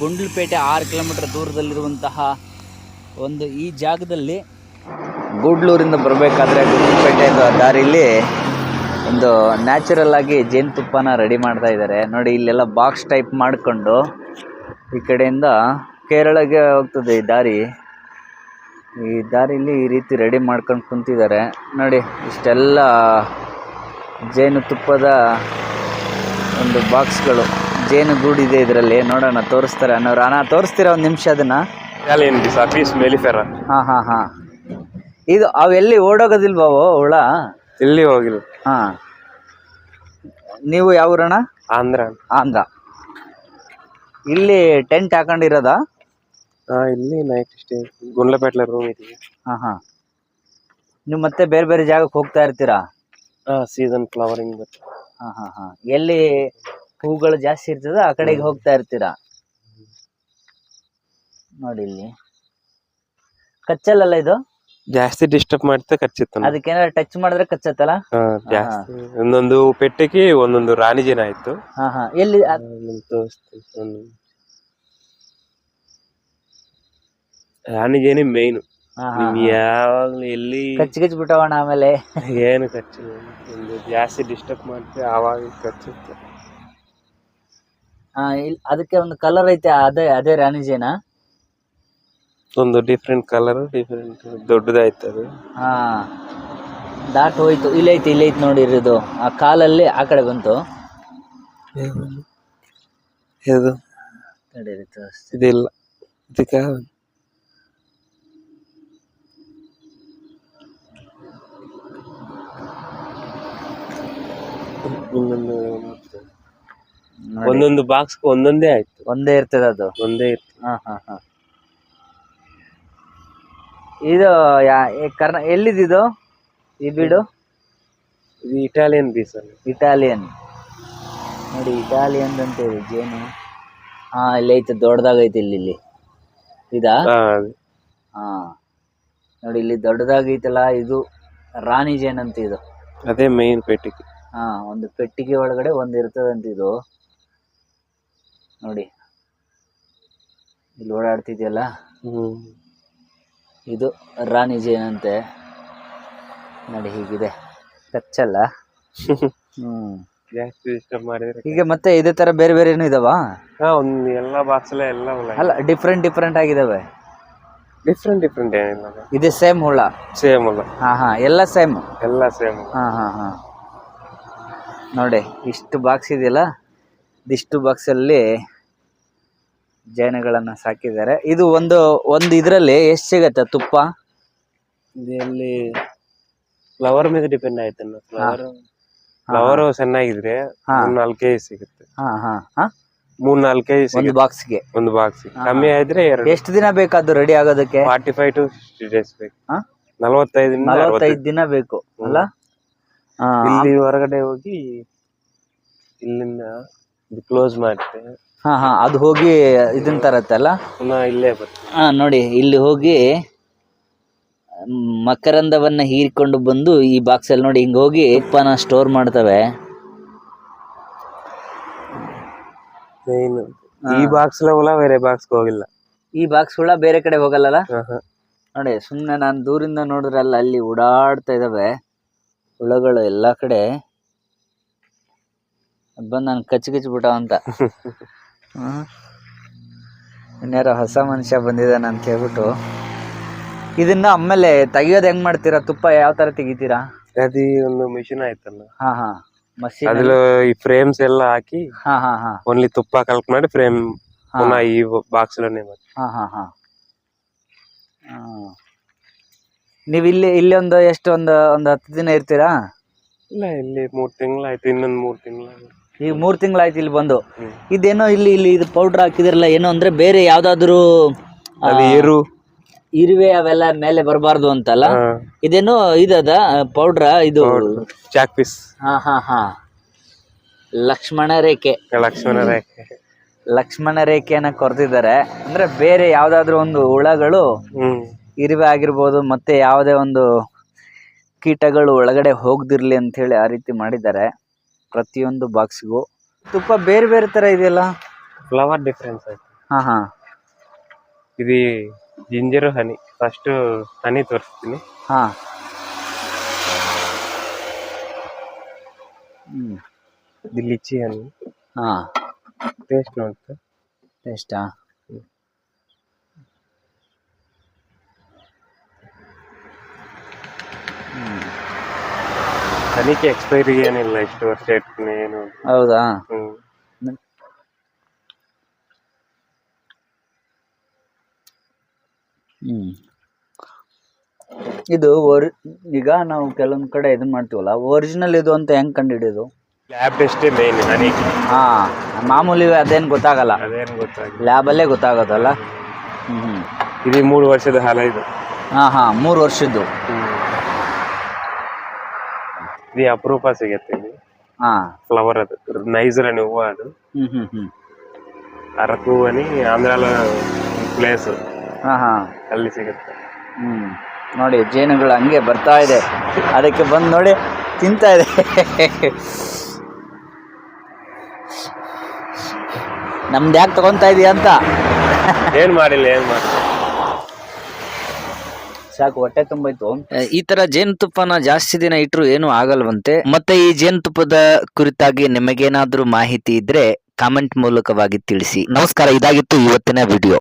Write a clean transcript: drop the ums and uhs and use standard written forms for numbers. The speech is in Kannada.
ಗುಂಡ್ಲುಪೇಟೆ 6 ಕಿಲೋಮೀಟರ್ ದೂರದಲ್ಲಿರುವಂತಹ ಒಂದು ಈ ಜಾಗದಲ್ಲಿ ಗೂಡ್ಲೂರಿಂದ ಬರಬೇಕಾದ್ರೆ ಗುಂಡ್ಲುಪೇಟೆ ದಾರಿಲಿ ಒಂದು ನ್ಯಾಚುರಲ್ ಆಗಿ ಜೇನುತುಪ್ಪನ ರೆಡಿ ಮಾಡ್ತಾ ಇದ್ದಾರೆ ನೋಡಿ. ಇಲ್ಲೆಲ್ಲ ಬಾಕ್ಸ್ ಟೈಪ್ ಮಾಡಿಕೊಂಡು ಈ ಕಡೆಯಿಂದ ಕೇರಳಗೆ ಹೋಗ್ತದೆ ಈ ದಾರಿ. ಈ ದಾರಿಲಿ ಈ ರೀತಿ ರೆಡಿ ಮಾಡ್ಕೊಂಡು ಕುಂತಿದ್ದಾರೆ ನೋಡಿ. ಇಷ್ಟೆಲ್ಲ ಜೇನುತುಪ್ಪದ ಒಂದು ಬಾಕ್ಸ್ಗಳು, ಜೇನು ಗೂಡಿದೆ ಇದರಲ್ಲಿ. ನೋಡೋಣ, ತೋರಿಸ್ತಾರೆ ಅನ್ನೋರು. ಅಣ್ಣ ತೋರಿಸ್ತೀರಾ ಒಂದು ನಿಮಿಷ ಅದನ್ನ? ಹಾಂ. ಇದು ಅವೆಲ್ಲಿ ಓಡೋಗೋದಿಲ್ವಾವು ಹುಳ? ಇಲ್ಲಿ ಹೋಗಿಲ್ಲ. ಹಾಂ. ನೀವು ಯಾವ ಊರಣ್ಣ? ಆಂಧ್ರ. ಇಲ್ಲಿ ಟೆಂಟ್ ಹಾಕೊಂಡಿರೋದಾ? ಇಲ್ಲಿ ನೈಟ್ ಸ್ಟೇ, ಗುಂಡ್ಲಪೇಟೆ ರೂಮ್ ಇದೀವಿ. ಹಾಂ. ನೀವು ಮತ್ತೆ ಬೇರೆ ಬೇರೆ ಜಾಗಕ್ಕೆ ಹೋಗ್ತಾ ಇರ್ತೀರಾ? Season flowering. ಹಾಂ. ಎಲ್ಲಿ ಹೂಗಳು ಜಾಸ್ತಿ ಇರ್ತದ ಆ ಕಡೆಗೆ ಹೋಗ್ತಾ ಇರ್ತೀರಾ? ನೋಡಿ ಇಲ್ಲಿ ಕಚ್ಚಲ್ಲ ಇದು? ಜಾಸ್ತಿ ಡಿಸ್ಟರ್ಬ್ ಮಾಡ್ತಾ ಕಚ್ಚಿತ್ತು. ಅದಕ್ಕೇನಾದ್ರು ಟಚ್ ಮಾಡಿದ್ರೆ ಕಚ್ಚತ್ತಲ್ಲ? ಜಾಸ್ತಿ. ಒಂದೊಂದು ಪೆಟ್ಟಿಗೆ ಒಂದೊಂದು ರಾಣಿ ಜೇನು ಆಯ್ತು. ಎಲ್ಲಿ ರಾಣಿ ಜೇನು ಮೇನ್. ಯಾವಾಗ್ಲೂ ಎಲ್ಲಿ ಕಚ್ಚಿ ಬಿಟ್ಟವಣ ಆಮೇಲೆ ಏನು ಕಚ್ಚಿ ಒಂದು ಜಾಸ್ತಿ ಡಿಸ್ಟರ್ಬ್ ಮಾಡ್ತೀವಿ ಆವಾಗ ಕಚ್ಚುತ್ತೆ. ಅದಕ್ಕೆ ಒಂದು ಕಲರ್ ಐತೆ, ಅದೇ ರಾಣಿ ಜೇನ? ಒಂದು ಡಿಫ್ರೆಂಟ್ ಕಲರ್, ಡಿಫ್ರೆಂಟ್ ದೊಡ್ಡದಾಯ್ತು ಅದು. ದಾಟ್ ಹೋಯ್ತು. ಇಲ್ಲೈತಿ ನೋಡಿ ಇರೋದು. ಆ ಕಾಲಲ್ಲಿ ಆ ಕಡೆ ಬಂತು. ಇದಿಲ್ಲ ಇದಕ್ಕೆ ಒಂದೊಂದು ಬಾಕ್ಸ್ ಒಂದೊಂದೇ ಆಯ್ತು. ಒಂದೇ ಇರ್ತದೆ ಅದು? ಒಂದೇ ಇರ್ತದೆ. ಹಾಂ. ಇದು ಎಲ್ಲಿದ್ದು ಈ ಬೀಡು? ಇದು ಇಟಾಲಿಯನ್ ಬೀಸ್ ಅಲ್ಲಿ. ಇಟಾಲಿಯನ್ ನೋಡಿ, ಇಟಾಲಿಯನ್ ಅಂತ ಇದೆ ಜೇನು. ಇಲ್ಲಿ ಐತೆ, ದೊಡ್ಡದಾಗೈತೆ ಇಲ್ಲಿ. ಇದಾ? ನೋಡಿ ಇಲ್ಲಿ ದೊಡ್ಡದಾಗೈತಲ್ಲ, ಇದು ರಾಣಿ ಜೇನ್ ಅಂತ. ಇದು ಅದೇ ಮೇನ್ ಪೆಟ್ಟಿಗೆ. ಒಂದು ಪೆಟ್ಟಿಗೆ ಒಳಗಡೆ ಒಂದು ಇರ್ತದಂತ ಇದು. ನೋಡಿ ಇಲ್ಲಿ ಓಡಾಡ್ತಿದ್ಯಲ್ಲ, ಇದು ರಾಣಿ ಜೇನಂತೆ. ನೋಡಿ ಹೀಗಿದೆ, ಕಚ್ಚಲ್ಲ. ಜಾಸ್ತಿ ಡಿಸ್ಟರ್ಬ್ ಮಾಡಿದ್ರೆ ಈಗ ಮತ್ತೆ ಇದೇ ತರ ಬೇರೆ ಬೇರೆ ಏನು ಇದಾವ? ಒಂದು ಎಲ್ಲ ಬಾಕ್ಸ್ ಎಲ್ಲ ಅಲ್ಲ, ಡಿಫ್ರೆಂಟ್ ಆಗಿದಾವೆ. ಡಿಫ್ರೆಂಟ್ ಏನಿಲ್ಲ, ಇದೆ ಸೇಮ್ ಹುಳ? ಸೇಮ್ ಹುಳ. ಎಲ್ಲ ಸೇಮ್. ಹಾಂ. ನೋಡಿ ಇಷ್ಟು ಬಾಕ್ಸ್ ಇದೆಯಲ್ಲ, ಇದಿಷ್ಟು ಬಾಕ್ಸಲ್ಲಿ ಜೇನುಗಳನ್ನು ಸಾಕಿದ್ದಾರೆ. ಇದು ಒಂದು ಇದರಲ್ಲಿ ಎಷ್ಟು ಸಿಗತ್ತೆ ತುಪ್ಪ? ಇಲ್ಲಿ ಫ್ಲವರ್ ಮೇಲೆ ಡಿಪೆಂಡ್ ಆಯ್ತು. ಫ್ಲವರ್ ಚೆನ್ನಾಗಿದ್ರೆ 3-4 kg ಸಿಗುತ್ತೆ. 3-4 kg ಒಂದು ಬಾಕ್ಸ್ಗೆ. ಒಂದು ಬಾಕ್ಸ್ ಕಮ್ಮಿ ಆದ್ರೆ ಎಷ್ಟು ದಿನ ಬೇಕಾದ್ರು ರೆಡಿ ಆಗೋದಕ್ಕೆ? 45 to 60 days ಬೇಕು. 45 ದಿನ ಬೇಕು ಅಲ್ಲ? ಇಲ್ಲಿ ಹೊರಗಡೆ ಹೋಗಿ ಇಲ್ಲಿಂದ ಕ್ಲೋಸ್ ಮಾಡ್ತೇವೆ. ಅದು ಹೋಗಿ ಇದನ್ನ ತರತ್ತಲ್ಲ, ಇಲ್ಲೇ ಬರ್ತದೆ. ನೋಡಿ ಇಲ್ಲಿ ಹೋಗಿ ಮಕರಂದವನ್ನ ಹೀರಿಕೊಂಡು ಬಂದು ಈ ಬಾಕ್ಸ್ ಅಲ್ಲಿ ನೋಡಿ ಹಿಂಗ ಹೋಗಿ ಉಪ್ಪನ ಸ್ಟೋರ್ ಮಾಡ್ತವೆ. ಈ ಬಾಕ್ಸ್ ಹುಳ ಬೇರೆ ಬಾಕ್ಸ್ ಹೋಗಿಲ್ಲ. ಈ ಬಾಕ್ಸ್ ಹುಳ ಬೇರೆ ಕಡೆ ಹೋಗಲ್ಲ ನೋಡಿ. ಸುಮ್ನೆ ನಾನು ದೂರಿಂದ ನೋಡಿದ್ರಲ್ಲ, ಅಲ್ಲಿ ಓಡಾಡ್ತಾ ಇದಾವೆ ಹುಳಗಳು ಎಲ್ಲಾ ಕಡೆ. ಬಂದು ನಾನು ಕಚ್ಚಿಬಿಟ್ಟ ಅಂತ. ಇನ್ಯಾರೋ ಹೊಸ ಮನುಷ್ಯ ಬಂದಿದ್ದಾನೆ ಅಂತ ಹೇಳ್ಬಿಟ್ಟು. ಇದನ್ನ ಆಮೇಲೆ ತೆಗಿಯೋದು ಹೆಂಗ್ ಮಾಡ್ತೀರಾ? ತುಪ್ಪ ಯಾವ ತರ ತೆಗಿತೀರಾ? ಅದು ಒಂದು ಮಿಷಿನ್ ಆಯ್ತಲ್ಲ. ಮಷೀನ್ ಅದ್ರಲ್ಲಿ ಈ ಫ್ರೇಮ್ಸ್ ಎಲ್ಲ ಹಾಕಿ ಓನ್ಲಿ ತುಪ್ಪ ಕಲ್ಕ್ ಮಾಡಿ ಫ್ರೇಮ್ ಪುನಃ ಈ ಬಾಕ್ಸ್ ನೀವು ಇಲ್ಲಿ ಒಂದು ಎಷ್ಟು ಒಂದು 10 ದಿನ ಇರ್ತೀರಾ? ಇಲ್ಲ, ಇಲ್ಲಿ 3 ತಿಂಗಳಾಯ್ತು. ಇನ್ನೊಂದು 3 ತಿಂಗಳಾಯ್ತು. ಈಗ 3 ತಿಂಗಳಾಯ್ತು ಇಲ್ಲಿ ಬಂದು. ಇದೇನೋ ಇಲ್ಲಿ ಇದು ಪೌಡರ್ ಹಾಕಿದಿರಲ್ಲ, ಏನೋ ಅಂದ್ರೆ ಬೇರೆ ಯಾವ್ದಾದ್ರು ಇರುವೆ ಅವೆಲ್ಲ ಮೇಲೆ ಬರಬಾರ್ದು ಅಂತಲ್ಲ? ಇದೇನೋ ಇದದ ಪೌಡ್ರ? ಇದು ಚಾಕ್ ಪೀಸ್. ಲಕ್ಷ್ಮಣ ರೇಖೆಯನ್ನ ಕೊರ್ತಿದ್ದಾರೆ. ಅಂದ್ರೆ ಬೇರೆ ಯಾವ್ದಾದ್ರು ಒಂದು ಹುಳಗಳು, ಇರುವೆ ಆಗಿರ್ಬೋದು, ಮತ್ತೆ ಯಾವುದೇ ಒಂದು ಕೀಟಗಳು ಒಳಗಡೆ ಹೋಗದಿರ್ಲಿ ಅಂತ ಹೇಳಿ ಆ ರೀತಿ ಮಾಡಿದ್ದಾರೆ ಪ್ರತಿಯೊಂದು ಬಾಕ್ಸ್ಗೂ. ತುಪ್ಪ ಬೇರೆ ಬೇರೆ ತರ ಇದೆಯಲ್ಲ? ಫ್ಲವರ್ ಡಿಫ್ರೆನ್ಸ್ ಆಯ್ತು. ಹಾ ಹಾ ಇದು ಜಿಂಜರ್ ಹನಿ. ಫಸ್ಟ್ ಹನಿ ತೋರಿಸ್ತೀನಿ. ಹಾ ಹ್ಮ್ ಇದು ಲಿಚಿ ಹನಿ. ಹಾ ಟೇಸ್ಟ್ ನೋಡ್ತಾ. ಟೇಸ್ಟಾ? ಹನಿಗೆ ಎಕ್ಸ್ಪೈರಿ ಏನಿಲ್ಲ, ಇಷ್ಟು ವರ್ಷ ಇಟ್ಕೊಂಡು ಏನು. ಹೌದಾ? ಇದು ಈಗ ನಾವು ಕೆಲವೊಂದ್ ಕಡೆ ಇದನ್ ಮಾಡ್ತೀವಲ್ಲ, ಒರಿಜಿನಲ್ ಇದು ಅಂತ ಹೆಂಗ್ ಕಂಡು ಹಿಡಿಯೋದು? ಲ್ಯಾಬ್ ಟೆಸ್ಟ್ ಮೇನ್ ಹನಿ. ಹಾ ಮಾಮೂಲಿ ಅದೇನ್ ಗೊತ್ತಾಗಲ್ಲ, ಅದೇನು ಗೊತ್ತಾಗಿಲ್ಲ, ಲ್ಯಾಬ್ ಅಲ್ಲೇ ಗೊತ್ತಾಗೋದಲ್ಲ. ಇದು 3 ವರ್ಷದ ಹಾಲ ಇದು. ಹಾ ಹಾ 3 ವರ್ಷದ್ದು. ಇದು ಅಪರೂಪ ಸಿಗತ್ತೆ ಇಲ್ಲಿ. ಹಾ ಫ್ಲವರ್ ಅದು ನೈಜರ್ ಹನಿ ಹೂವು ಅದು. ಅರಕು ಹನಿ ಆಂಧ್ರಾಲ ಪ್ಲೇಸ್. ಹಾ ಹಾ ಅಲ್ಲಿ ಸಿಗುತ್ತೆ. ನೋಡಿ ಜೇನುಗಳು ಹಂಗೆ ಬರ್ತಾ ಇದೆ, ಅದಕ್ಕೆ ಬಂದು ನೋಡಿ ತಿಂತಾ ಇದೆ. ನಮ್ದು ಯಾಕೆ ತಗೊಂತಾ ಇದೀಯ ಅಂತ. ಏನ್ ಮಾಡಿಲ್ಲ. ಸಾಕು, ಹೊಟ್ಟೆ ತುಂಬೋಯ್ತು. ಈ ತರ ಜೇನುತುಪ್ಪನ ಜಾಸ್ತಿ ದಿನ ಇಟ್ರು ಏನು ಆಗಲ್ವಂತೆ. ಮತ್ತೆ ಈ ಜೇನುತುಪ್ಪದ ಕುರಿತಾಗಿ ನಿಮಗೇನಾದ್ರೂ ಮಾಹಿತಿ ಇದ್ರೆ ಕಾಮೆಂಟ್ ಮೂಲಕವಾಗಿ ತಿಳಿಸಿ. ನಮಸ್ಕಾರ, ಇದಾಗಿತ್ತು ಇವತ್ತಿನ ವಿಡಿಯೋ.